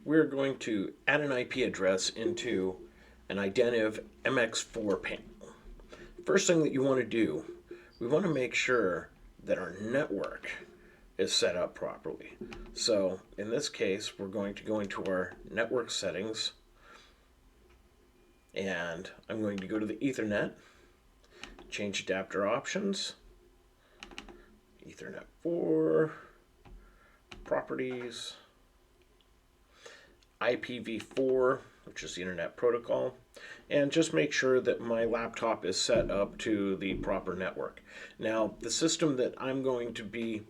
we're going to add an IP address into an Identiv MX4 panel. First thing that you want to do, we want to make sure that our network is set up properly. So in this case, we're going to go into our network settings, and I'm going to go to the Ethernet, change adapter options, Ethernet 4, properties, IPv4, which is the Internet Protocol, and just make sure that my laptop is set up to the proper network. Now, the system that I'm going to be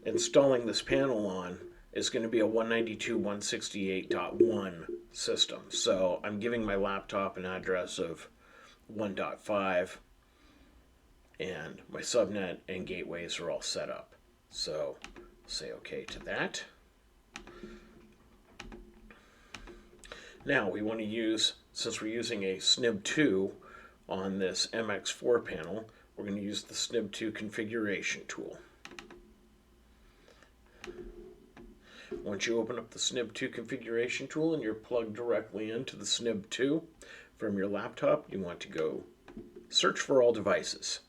installing this panel on is going to be a 192.168.1 system. So I'm giving my laptop an address of 1.5, and my subnet and gateways are all set up. So say OK to that. Now we want to use, since we're using a SNIB2 on this MX4 panel, we're going to use the SNIB2 configuration tool. Once you open up the SNIB2 configuration tool and you're plugged directly into the SNIB2 from your laptop, you want to go search for all devices.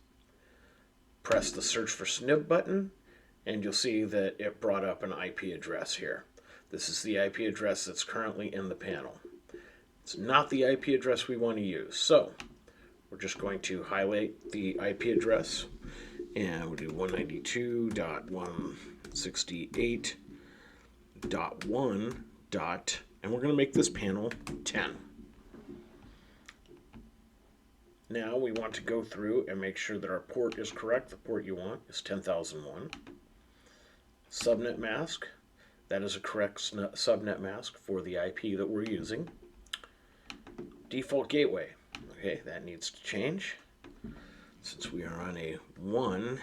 Press the search for SNIB button and you'll see that it brought up an IP address here. This is the IP address that's currently in the panel. It's not the IP address we want to use, so we're just going to highlight the IP address and we'll do 192.168.1 and we're going to make this panel 10. Now we want to go through and make sure that our port is correct. The port you want is 10,001. Subnet mask, that is a correct subnet mask for the IP that we're using. Default gateway, okay, that needs to change since we are on a 1.1.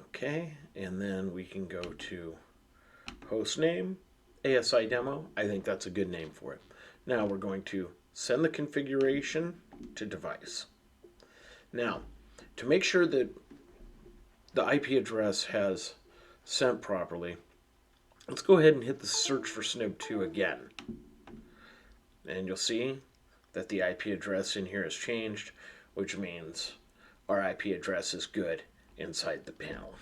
Okay, and then we can go to host name, ASI demo. I think that's a good name for it. Now we're going to send the configuration to device. Now, to make sure that the IP address has sent properly, let's go ahead and hit the search for SNIB2 again. And you'll see that the IP address in here has changed, which means our IP address is good inside the panel.